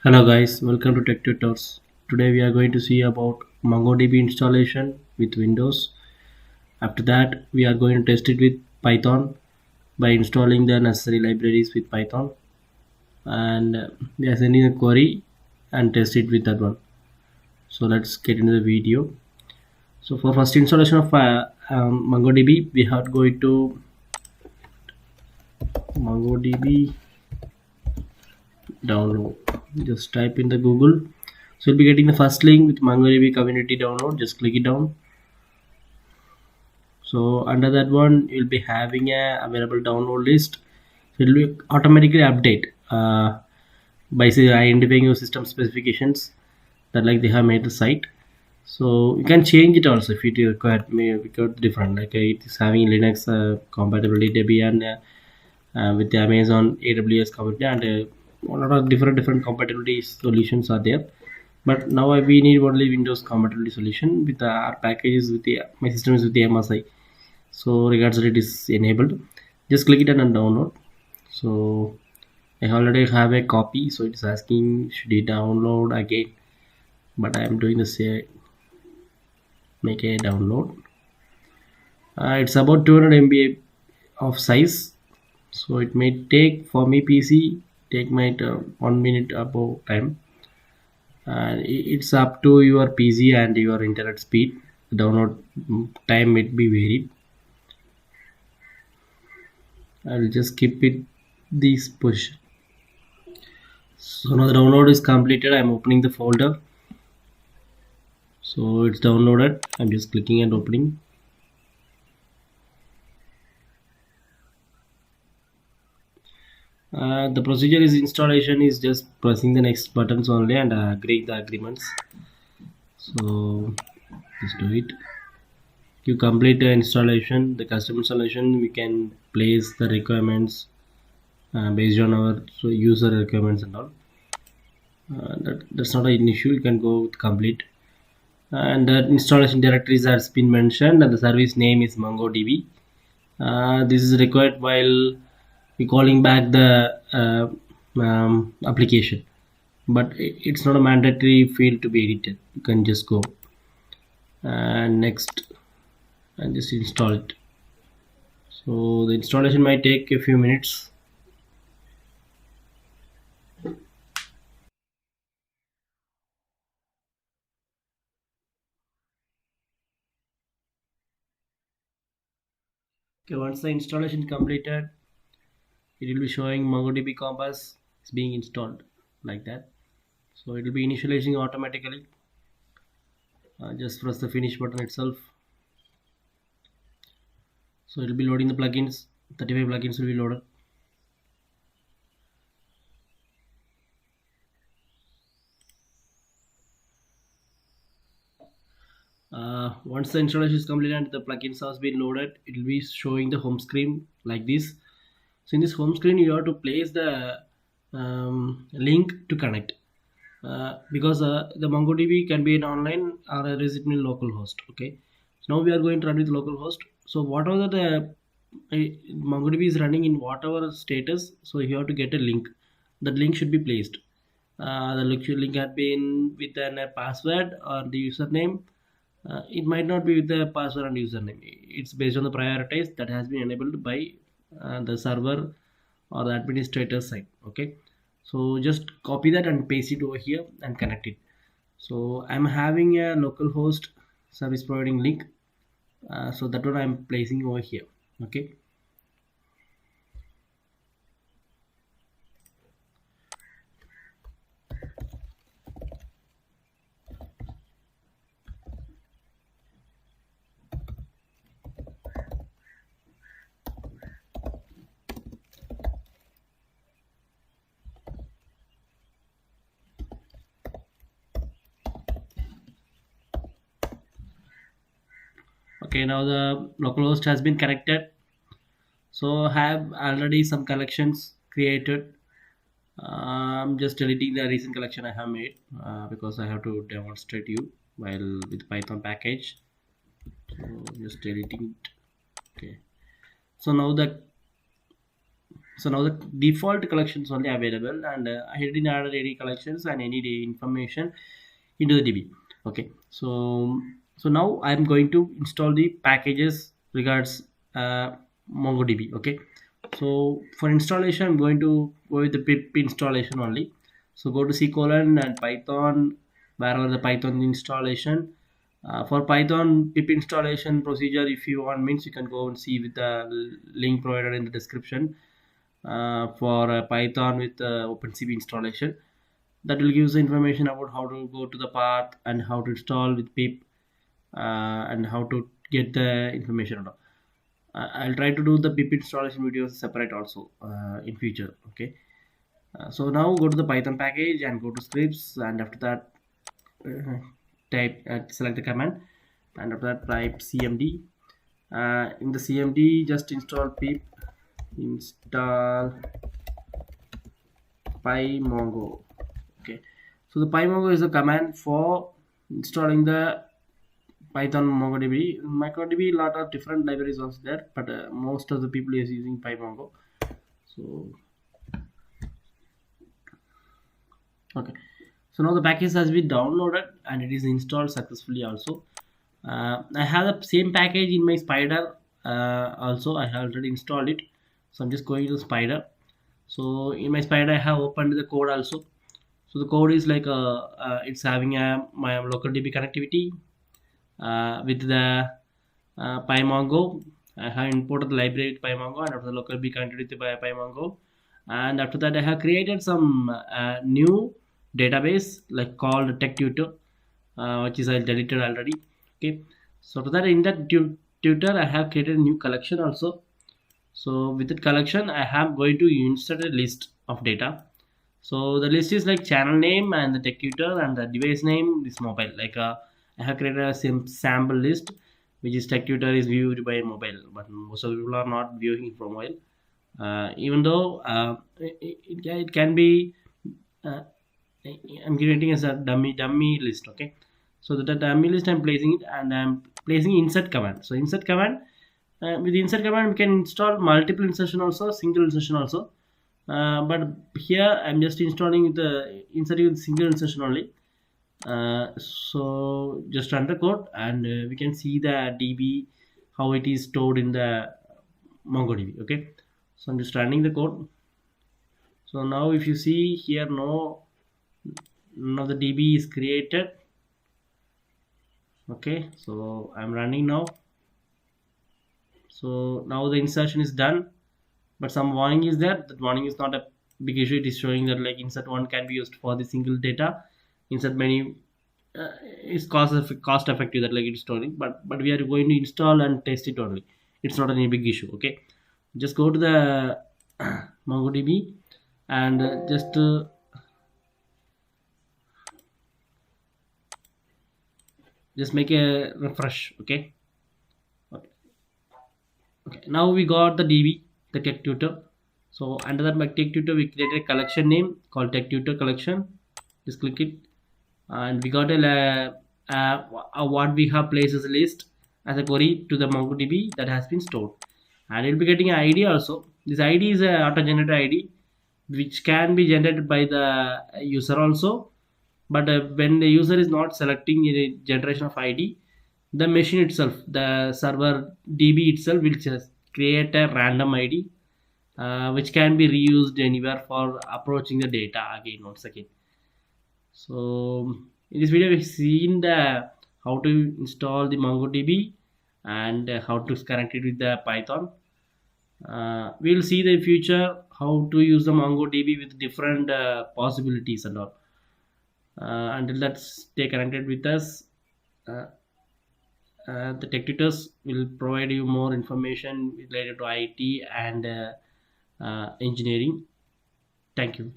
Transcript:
Hello guys, welcome to Tech Tutors. Today we are going to see about MongoDB installation with Windows. After that, we are going to test it with Python by installing the necessary libraries with Python, and we are sending a query and test it with that one. So let's get into the video. So for first installation of MongoDB, we are going to MongoDB download. Just type in the Google. So you'll be getting the first link with MongoDB community download. Just click it down. So under that one you'll be having a available download list. So it will be automatically update by identifying your system specifications that like they have made the site. So you can change it also if it required because different like it is having Linux compatibility Debian with the Amazon AWS compatibility and a lot of different compatibility solutions are there. But now we need only Windows compatibility solution with our packages with the my system is with the MSI. So regards that it is enabled, just click it and download. So I already have a copy, so it is asking should you download again, but I am doing the same. Make a download. It's about 200 MB of size, so it may take for me PC take my 1 minute above time, and it's up to your PC and your internet speed. The download time might be varied. I'll just keep it this push. So now the download is completed. I'm opening the folder. So it's downloaded. I'm just clicking and opening. The procedure is installation is just pressing the next buttons only and agree the agreements. So just do it. You complete the installation, the custom installation. We can place the requirements based on our user requirements and all. That's not an issue. You can go with complete. And the installation directories has been mentioned and the service name is MongoDB. This is required while we calling back the application, but it's not a mandatory field to be edited. You can just go and next and just install it. So the installation might take a few minutes. Okay, once the installation completed, it will be showing MongoDB Compass is being installed like that. So it will be initializing automatically. Just press the finish button itself. So it will be loading the plugins. 35 plugins will be loaded. Once the installation is completed and the plugins has been loaded, it will be showing the home screen like this. So in this home screen you have to place the link to connect, because the MongoDB can be an online or is it in local host. Okay, so now we are going to run with local host. So whatever the MongoDB is running in whatever status, so you have to get a link. That link should be placed. The link had been with a password or the username. It might not be with the password and username. It's based on the prioritize that has been enabled by the server or the administrator side. Okay, so just copy that and paste it over here and connect it. So I'm having a local host service providing link, so that one I'm placing over here. Okay, okay, now the local host has been connected. So I have already some collections created. I'm just deleting the recent collection I have made because I have to demonstrate you while with Python package. So just deleting it. Okay. So now the So now the default collections only available, and I didn't add any collections and any information into the DB. Okay, so now I'm going to install the packages regards MongoDB. Okay, so for installation, I'm going to go with the pip installation only. So go to C colon and Python, wherever the Python installation. For Python pip installation procedure, if you want, means you can go and see with the link provided in the description for Python with OpenCV installation. That will give us information about how to go to the path and how to install with pip and how to get the information. I'll try to do the pip installation videos separate also in future. Okay. So now go to the Python package and go to scripts, and after that type select the command, and after that type cmd. In the cmd just install pip install pymongo. Okay, so the pymongo is a command for installing the Python MongoDB. MongoDB, lot of different libraries also there, but most of the people is using pymongo. So okay, so now the package has been downloaded and it is installed successfully also. I have the same package in my Spider also. I have already installed it, so I'm just going to Spider. So in my Spider I have opened the code also. So the code is like it's having a my local DB connectivity with the pymongo. I have imported the library with pymongo, and after the local be connected with the pymongo, and after that I have created some new database like called TechTutor, which is I deleted already. Okay, so after that in that tutor I have created a new collection also. So with that collection I have going to insert a list of data. So the list is like channel name and the TechTutor, and the device name is mobile. Like I have created a sample list, which is TechTutor is viewed by mobile, but most of the people are not viewing it from mobile. Even though it can be, uh, I'm creating as a dummy list. Okay, so the dummy list I'm placing it, and I'm placing insert command. So insert command, with insert command we can install multiple insertion also, single insertion also. But here I'm just installing the inserting with single insertion only. So just run the code, and we can see the DB how it is stored in the MongoDB. Okay, so I'm just running the code. So now if you see here, now the DB is created. Okay, so I'm running now. So now the insertion is done, but some warning is there. That warning is not a big issue. It is showing that like insert one can be used for the single data, insert many is cost effective, that like it's storing, but we are going to install and test it only. It's not any big issue. Okay, just go to the MongoDB and just make a refresh. Okay, okay, now we got the DB, the TechTutor. So under that TechTutor we created a collection name called TechTutor collection. Just click it, and we got what we have placed as a list as a query to the MongoDB that has been stored, and you'll be getting an ID also. This ID is a auto generated ID which can be generated by the user also, but when the user is not selecting a generation of ID, the machine itself, the server DB itself will just create a random ID which can be reused anywhere for approaching the data again once again. So in this video we've seen the how to install the MongoDB and how to connect it with the Python. We'll see the future how to use the MongoDB with different possibilities and all. Until that, stay connected with us. Uh, the tech tutors will provide you more information related to IT and engineering. Thank you.